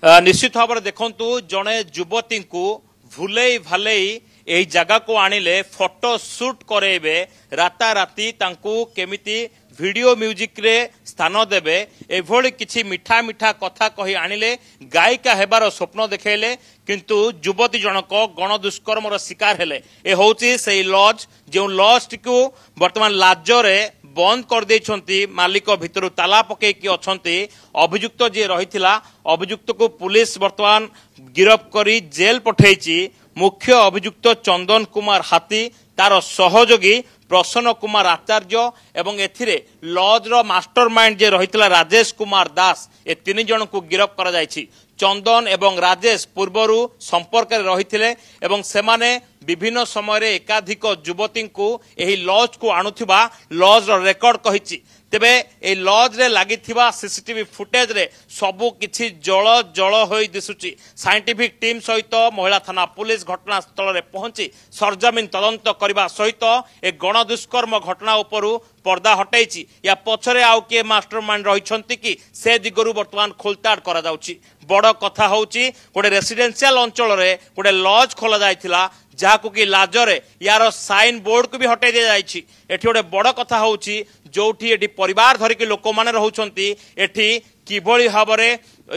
निश्चित भाव देखु जड़े युवती को भूले भाले यही जगह को आनिले फोटो शूट करेबे राताराती केमिति वीडियो म्यूजिक रे स्थान देबे एभली किछि मिठा मिठा कथा कही आनिले गायिका हेबार स्वप्न देखैले किंतु युवती जनक गण दुष्कर्मर शिकार हेले ए होची सेही लॉज जो लॉज को वर्तमान लाजरे बंद कर देछंती मालिक भितर ताला पके कि अछंती अभियुक्त जे रहिथिला अभियुक्त को पुलिस वर्तमान गिरफ्त करी जेल पठेइची मुख्य अभियुक्त चंदन कुमार हाथी तार सहयोगी प्रसन्न कुमार आचार्य एवं एथिरे लॉज रो मास्टरमाइंड जे रहितला राजेश कुमार दास ए तीन जन को गिरफ्त करा जायछि। चंदन एवं राजेश पूर्वरु संपर्क रहिथिले एवं सेमाने विभिन्न समय रे एकाधिक युवती को एही लॉज को आणुथिबा लॉज रो रेकर्ड कहिछि। तेबे ए लॉज रे लागिथिबा सीसीटीवी फुटेज रे सबु किछि जळ जळ होई दिसुछि। साइंटिफिक टीम सहित महिला थाना पुलिस घटनास्थल रे पहुंची सरजमीन तदंत करबा सहित ए गण दुष्कर्म घटना उपरु पर्दा हटाई या पछरे आउ के मास्टरमाइंड रहिछंती कि से दिगरु वर्तमान खोलताड़ करा जाउछि। बड़ कथा होउछि गोटे रेसिडेंशियल अंचल रे गोटे लॉज खोला जायथिला जहाकु कि लाजरे यार साइन बोर्ड को भी हटाई दिया जायछि। एठी गोटे बड़ कथा होउछि जोठी एठी परिवार धरिक लोक माने रहुछंती एठी किभली भाबरे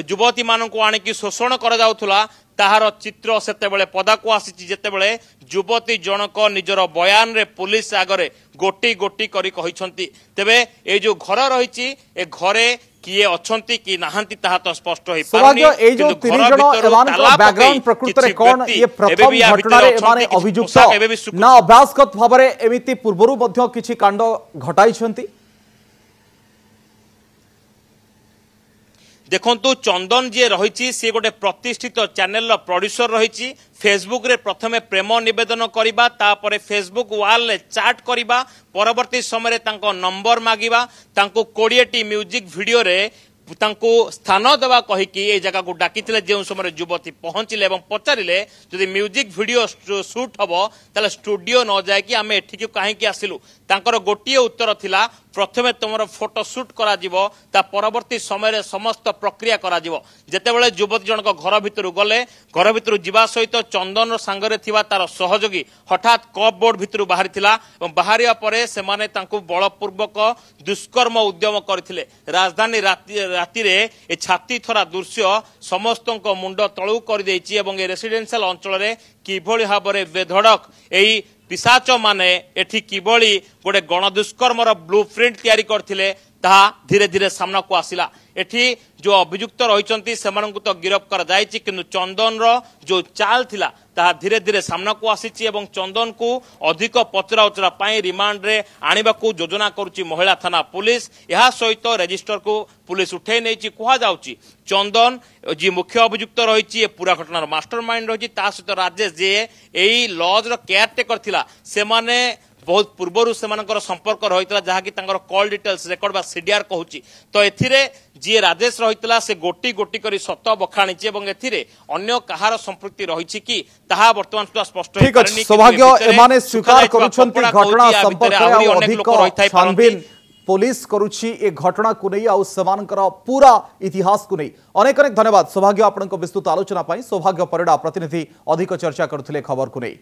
युवती मानकु आनिकी शोषण करा जाउथुला ताहार चित्र सेतेबेले पदाकु आसीछि जेतेबेले युवती जनक निजर बयान रे पुलिस आगरे गोटी गोटी करी कहिछंती। तेबे ए जो घर रहिछि ए घरे किए अछंती कि नाहंती ताहा तो स्पष्ट होई पारनी। ए जो तीन जण एमानकर बैकग्राउंड प्रकृति रे कोन ये प्रथम घटना रे एमाने अभियुक्त ना अभ्यासगत भाबरे एमिति पूर्वरु मध्य किछि कांड घटाइछंती। देखंतु चंदन जे रहिछि से गोटे प्रतिष्ठित चैनल प्रोड्यूसर रहिछि। फेसबुक रे प्रथमे प्रेम निवेदन करिबा तापरे फेसबुक वाल रे चैट करिबा परवर्ती समय रे तांको नंबर मागिबा तांको 20 टी म्यूजिक वीडियो रे तांको स्थान देवा कहिकी ए जगह को डाकिथिले जे समय युवती पहुंचिले एवं पचारिले जदि म्यूजिक वीडियो शूट हबो ताले स्टूडियो न जाय कि आमे एठी के काहे कि आसिलु तांकर गोटिए उत्तर थिला प्रथमे तुमर फोटो शूट करा जिवो ता परवर्ती समय रे समस्त प्रक्रिया करा जिवो। जेतेबेले युवती जनक घर भितरु गले घर भितरु जीवा सहित चंदन सांगरे थिबा तार सहयोगी हठात कप बोर्ड भितरु बाहरिथिला एवं बाहरिया परे सेमाने तांको बलपूर्वक दुष्कर्म उद्यम करथिले। राजधानी राति रे ए छाती थरा दृश्य समस्त मुंड तळु कर देछि एवं ए रेसिडेंशियल अंचल रे किभली भाबरे बेधड़क एई पिशाच माने एठी किभली गोटे गण दुष्कर्मर ब्लूप्रिंट तैयारी करथिले ताहा धीरे धीरे सामना को आसिला। एठी जो अभियुक्त रहिचंती सेमानंकु तो गिरफ्त कर जायछि किंतु चंदन रो जो चाल थिला ताहा धीरे धीरे सामना को आसीछि एवं चंदन को अधिक पचरा उचरा पाई रिमांड रे आनिबा को योजना करूछि महिला थाना पुलिस। यहा सहित रजिस्टर को पुलिस उठै नैछि कुहा जाउछि। चंदन जी मुख्य अभियुक्त रहिछि ए पूरा घटनार मास्टरमाइंड रहिछि ता सहित राजेश जे एई लॉज रो केयरटेकर थिला सेमाने बहुत पूर्वर से संपर्क रही जहाँकि कॉल डिटेल्स रेकर्ड बा सीडीआर कहूँ तो एथिरे जी राजेश रही से गोटी गोटी करी सत बखाणी एथिरे अन्य कहार संपृक्ति रही कि ताहा वर्तमान सुधा स्पष्ट ठीक अछि। सौभाग्य एमाने स्वीकार करूछंती घटना संपर्क छानबीन पुलिस करुछि ए घटना को नहीं आउ समानकर पूरा इतिहास को नहीं। अनेक अनेक धन्यवाद सौभाग्य आपन विस्तृत आलोचना पाई। सौभाग्य परिडा प्रतिनिधि अधिक चर्चा करथिले खबर को नहीं।